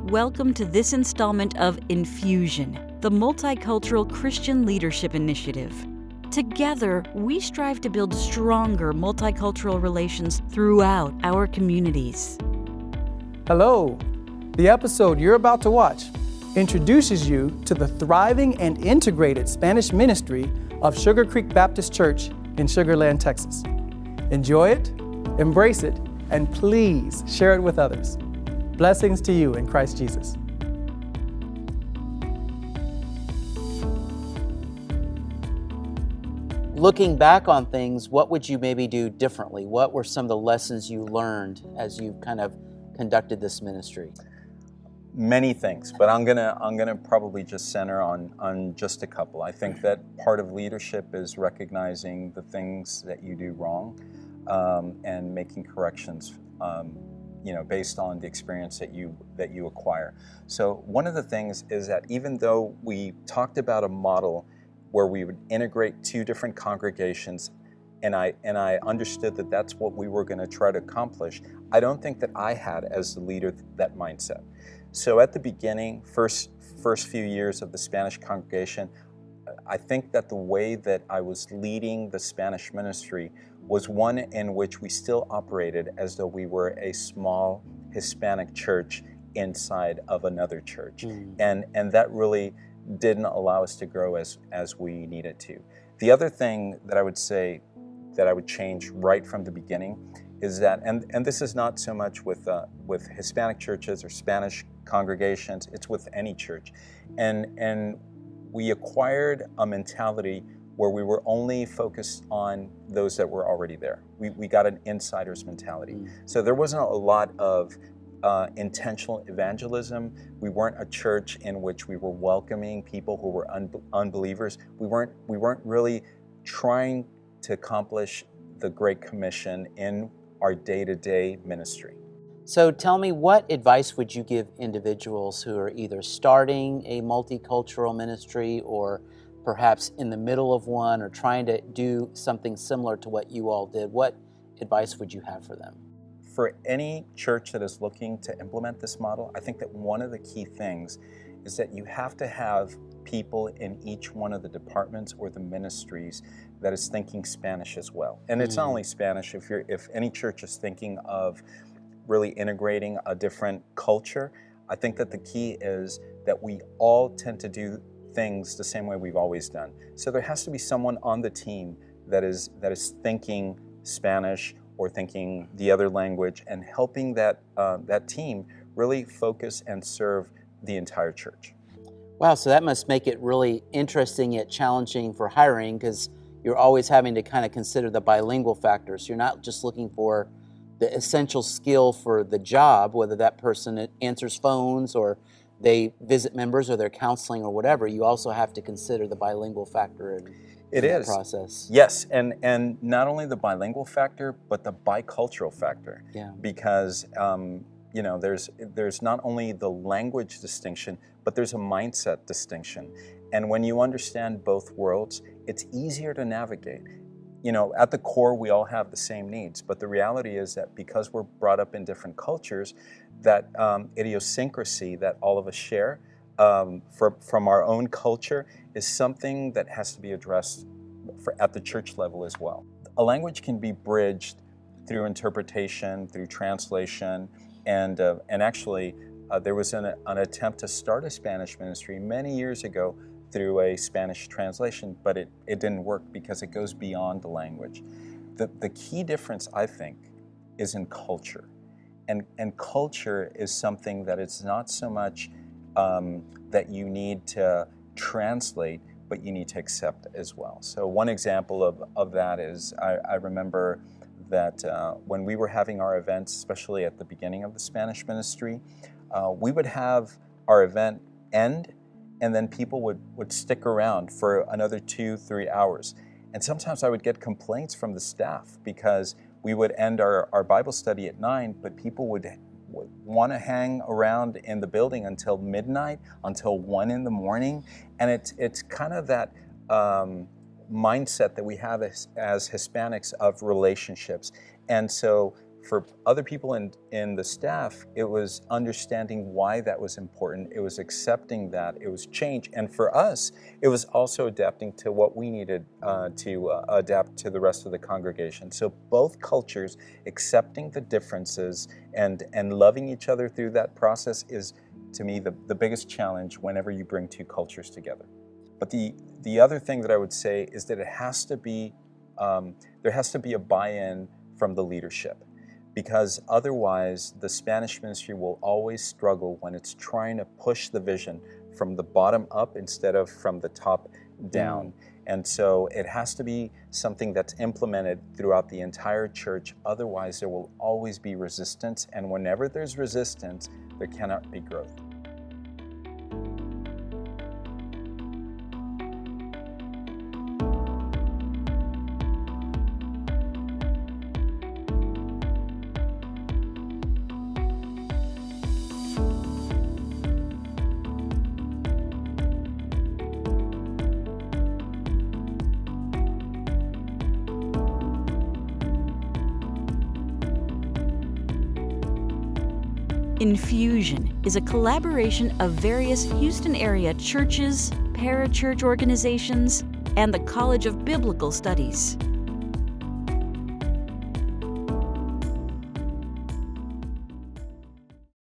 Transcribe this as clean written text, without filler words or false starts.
Welcome to this installment of Infusion, the Multicultural Christian Leadership Initiative. Together, we strive to build stronger multicultural relations throughout our communities. Hello. The episode you're about to watch introduces you to the thriving and integrated Spanish ministry of Sugar Creek Baptist Church in Sugar Land, Texas. Enjoy it, embrace it, and please share it with others. Blessings to you in Christ Jesus. Looking back on things, what would you maybe do differently? What were some of the lessons you learned as you kind of conducted this ministry? Many things, but I'm gonna probably just center on just a couple. I think that part of leadership is recognizing the things that you do wrong and making corrections, based on the experience that you acquire. So one of the things is that even though we talked about a model where we would integrate two different congregations, and I understood that that's what we were going to try to accomplish, I don't think that I had as the leader that mindset. So at the beginning, first few years of the Spanish congregation, I think that the way that I was leading the Spanish ministry was one in which we still operated as though we were a small Hispanic church inside of another church. And that really didn't allow us to grow as we needed to. The other thing that I would say that I would change right from the beginning is that, and this is not so much with Hispanic churches or Spanish congregations, it's with any church. And we acquired a mentality where we were only focused on those that were already there. We got an insider's mentality. So there wasn't a lot of intentional evangelism. We weren't a church in which we were welcoming people who were unbelievers. We weren't really trying to accomplish the Great Commission in our day-to-day ministry. So tell me, what advice would you give individuals who are either starting a multicultural ministry or perhaps in the middle of one or trying to do something similar to what you all did? What advice would you have for them? For any church that is looking to implement this model, I think that one of the key things is that you have to have people in each one of the departments or the ministries that is thinking Spanish as well. And it's not only Spanish. If any church is thinking of really integrating a different culture, I think that the key is that we all tend to do things the same way we've always done. So there has to be someone on the team that is thinking Spanish or thinking the other language and helping that team really focus and serve the entire church. Wow, so that must make it really interesting yet challenging for hiring, because you're always having to kind of consider the bilingual factors. You're not just looking for the essential skill for the job, whether that person answers phones or they visit members or they're counseling or whatever. You also have to consider the bilingual factor in the process. Yes, and not only the bilingual factor, but the bicultural factor. Yeah. Because there's not only the language distinction, but there's a mindset distinction. And when you understand both worlds, it's easier to navigate. At the core, we all have the same needs, but the reality is that because we're brought up in different cultures, that idiosyncrasy that all of us share from our own culture is something that has to be addressed at the church level as well. A language can be bridged through interpretation, through translation, and actually there was an attempt to start a Spanish ministry many years ago through a Spanish translation, but it didn't work because it goes beyond the language. The key difference, I think, is in culture. And culture is something that it's not so much that you need to translate, but you need to accept as well. So one example of that is I remember that when we were having our events, especially at the beginning of the Spanish ministry, we would have our event end, and then people would stick around for another 2-3 hours. And sometimes I would get complaints from the staff because we would end our Bible study at 9, but people would want to hang around in the building until midnight, until 1 in the morning. And it's kind of that mindset that we have as Hispanics of relationships. And so For other people in the staff, it was understanding why that was important. It was accepting that. It was change. And for us, it was also adapting to what we needed to adapt to the rest of the congregation. So both cultures accepting the differences and loving each other through that process is, to me, the biggest challenge whenever you bring two cultures together. But the other thing that I would say is that it has to be, there has to be a buy-in from the leadership, because otherwise the Spanish ministry will always struggle when it's trying to push the vision from the bottom up instead of from the top down. And so it has to be something that's implemented throughout the entire church. Otherwise, there will always be resistance. And whenever there's resistance, there cannot be growth. Infusion is a collaboration of various Houston area churches, parachurch organizations, and the College of Biblical Studies.